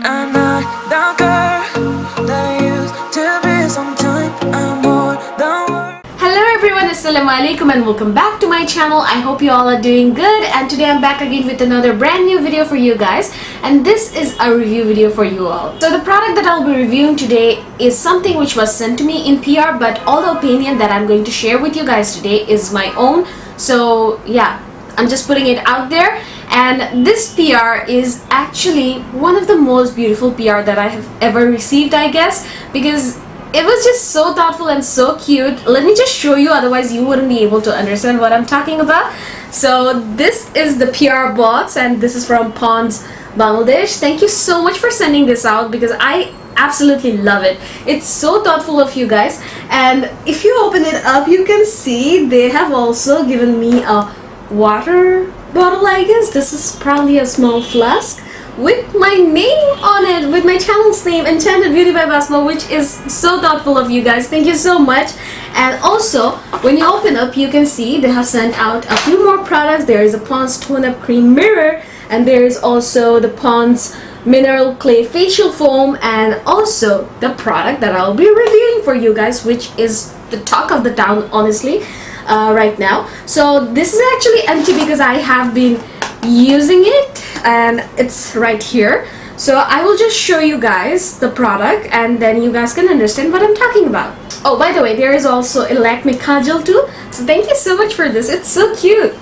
I'm not the girl that used to be. Sometime I'm more than worth. Hello everyone, assalamu alaikum and welcome back to my channel. I hope you all are doing good, and today I'm back again with another brand new video for you guys, and this is a review video for you all. So the product that I'll be reviewing today is something which was sent to me in PR, but all the opinion that I'm going to share with you guys today is my own. So yeah, I'm just putting it out there. And this PR is actually one of the most beautiful PR that I have ever received, I guess, because it was just so thoughtful and so cute. Let me just show you, otherwise you wouldn't be able to understand what I'm talking about. So this is the PR box, and this is from Pond's Bangladesh. Thank you so much for sending this out because I absolutely love it. It's so thoughtful of you guys. And if you open it up, you can see they have also given me a water bottle, I guess. This is probably a small flask with my name on it, with my channel's name, Enchanted Beauty by Basma, which is so thoughtful of you guys. Thank you so much. And also, when you open up, you can see they have sent out a few more products. There is a Pond's Tone Up Cream Mirror, and there is also the Pond's Mineral Clay Facial Foam, and also the product that I'll be reviewing for you guys, which is the talk of the town, honestly. Right now. So this is actually empty because I have been using it and it's right here. So I will just show you guys the product and then you guys can understand what I'm talking about. Oh, by the way, there is also a Lakme Kajal too. So thank you so much for this. It's so cute.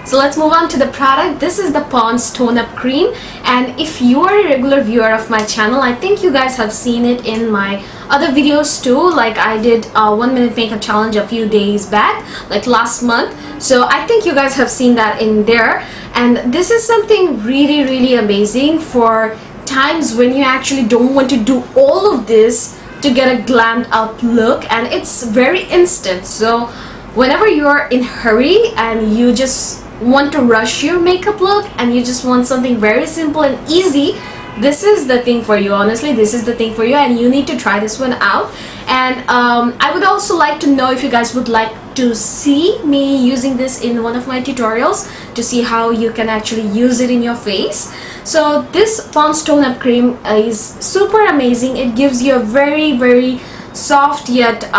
So let's move on to the product. This is the Pond's Tone Up Cream, and if you are a regular viewer of my channel, I think you guys have seen it in my other videos too. Like I did a 1 minute makeup challenge a few days back, like last month. So I think you guys have seen that in there, and this is something really amazing for times when you actually don't want to do all of this to get a glammed up look, and it's very instant. So whenever you're in a hurry and you just want to rush your makeup look and you just want something very simple and easy, this is the thing for you. Honestly, this is the thing for you, and you need to try this one out. And I would also like to know if you guys would like to see me using this in one of my tutorials to see how you can actually use it in your face. So this Pond's Tone Up Cream is super amazing. It gives you a very soft yet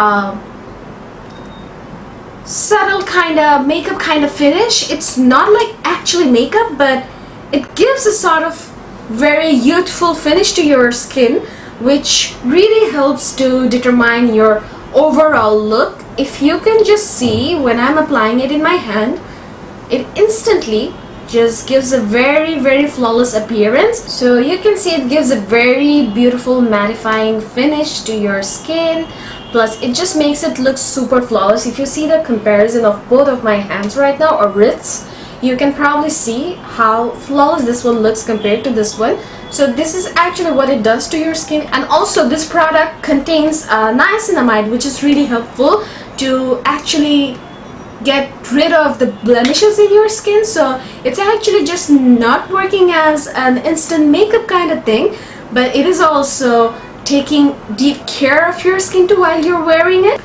subtle kind of makeup kind of finish. It's not like actually makeup, but it gives a sort of very youthful finish to your skin, which really helps to determine your overall look. If you can just see, when I'm applying it in my hand, it instantly just gives a very flawless appearance. So you can see it gives a very beautiful mattifying finish to your skin. Plus, it just makes it look super flawless. If you see the comparison of both of my hands right now, or wrists, you can probably see how flawless this one looks compared to this one. So this is actually what it does to your skin. And also this product contains niacinamide, which is really helpful to actually get rid of the blemishes in your skin. So it's actually just not working as an instant makeup kind of thing, but it is also taking deep care of your skin too while you're wearing it.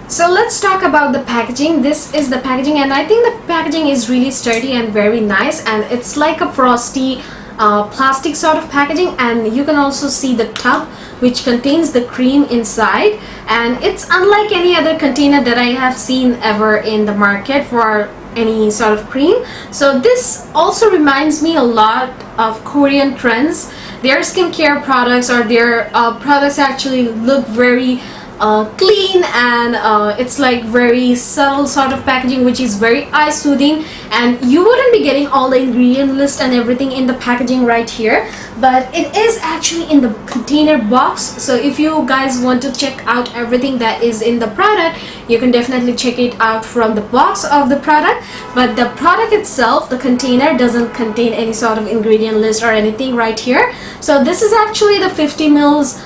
So let's talk about the packaging. This is the packaging, and I think the packaging is really sturdy and very nice, and it's like a frosty plastic sort of packaging. And you can also see the tub which contains the cream inside, and it's unlike any other container that I have seen ever in the market for any sort of cream. So this also reminds me a lot of Korean trends. Their skincare products or their products actually look very clean, and it's like very subtle sort of packaging, which is very eye soothing, and you wouldn't be getting all the ingredient list and everything in the packaging right here, but it is actually in the container box. So if you guys want to check out everything that is in the product, you can definitely check it out from the box of the product. But the product itself, the container, doesn't contain any sort of ingredient list or anything right here. So this is actually the 50 mils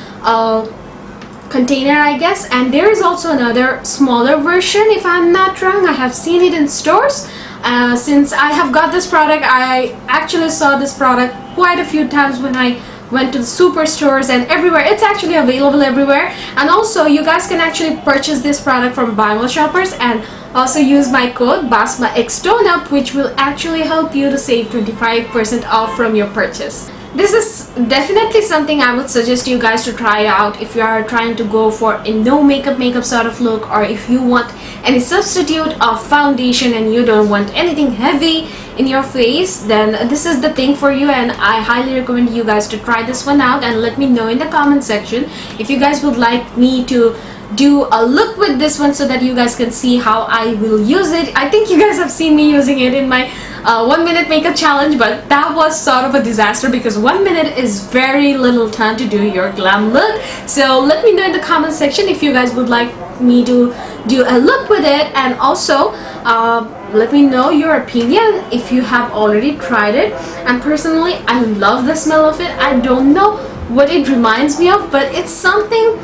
container, I guess, and there is also another smaller version, if I'm not wrong. I have seen it in stores. Since I have got this product, I actually saw this product quite a few times when I went to the superstores and everywhere. It's actually available everywhere, and also you guys can actually purchase this product from Bible Shoppers and also use my code BASMAXTONEUP, which will actually help you to save 25% off from your purchase. this is definitely something I would suggest you guys to try out if you are trying to go for a no makeup sort of look, or if you want any substitute of foundation and you don't want anything heavy in your face, then this is the thing for you. And I highly recommend you guys to try this one out, and let me know in the comment section if you guys would like me to do a look with this one so that you guys can see how I will use it. I think you guys have seen me using it in my 1 minute makeup challenge, but that was sort of a disaster because 1 minute is very little time to do your glam look. So let me know in the comment section if you guys would like me to do a look with it, and also let me know your opinion if you have already tried it. And personally, I love the smell of it. I don't know what it reminds me of, but it's something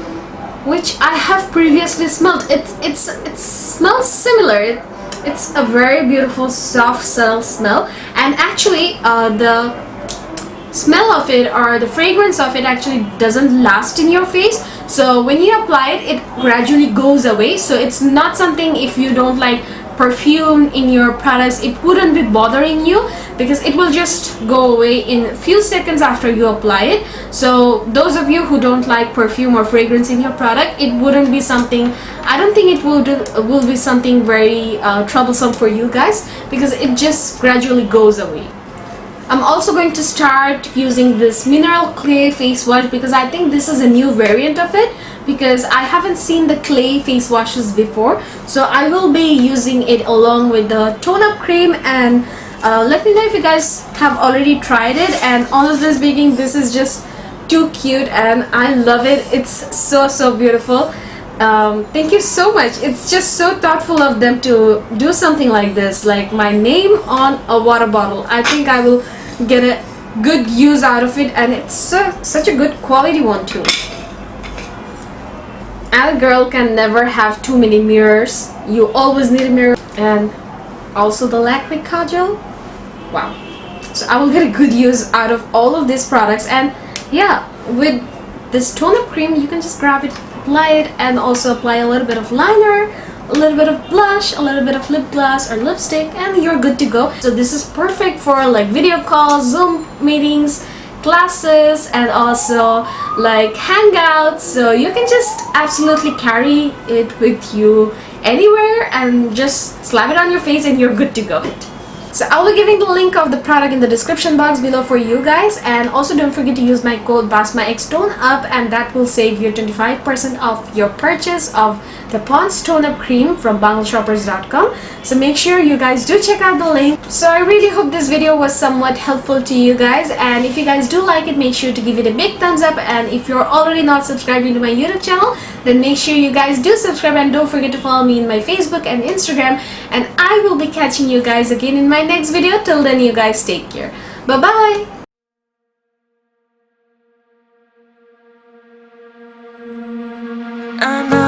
which I have previously smelled. It smells similar. It's a very beautiful, soft, subtle smell, and actually the smell of it or the fragrance of it actually doesn't last in your face. So when you apply it, it gradually goes away. So it's not something, if you don't like perfume in your products, it wouldn't be bothering you because it will just go away in a few seconds after you apply it. So those of you who don't like perfume or fragrance in your product, it wouldn't be something, I don't think it will be something very troublesome for you guys, because it just gradually goes away. I'm also going to start using this mineral clay face wash because I think this is a new variant of it, because I haven't seen the clay face washes before. So I will be using it along with the tone up cream, and let me know if you guys have already tried it. And honestly speaking, this is just too cute and I love it. It's so beautiful. Thank you so much. It's just so thoughtful of them to do something like this, like my name on a water bottle. I think I will get a good use out of it, and it's such a good quality one too. And a girl can never have too many mirrors. You always need a mirror. And also the Lakme Kajal. Wow. So I will get a good use out of all of these products. And yeah, with this tone up cream, you can just grab it, apply it, and also apply a little bit of liner, a little bit of blush, a little bit of lip gloss or lipstick, and you're good to go. So this is perfect for like video calls, Zoom meetings, classes, and also like hangouts. So you can just absolutely carry it with you anywhere and just slap it on your face and you're good to go. So I'll be giving the link of the product in the description box below for you guys, and also don't forget to use my code BASMAX Tone Up, and that will save you 25% off your purchase of the Pond's Tone Up Cream from bangleshoppers.com. So make sure you guys do check out the link. So I really hope this video was somewhat helpful to you guys, and if you guys do like it, make sure to give it a big thumbs up. And if you're already not subscribing to my YouTube channel, then make sure you guys do subscribe, and don't forget to follow me in my Facebook and Instagram, and I will be catching you guys again in my next video. Till then, you guys take care. Bye bye. I'm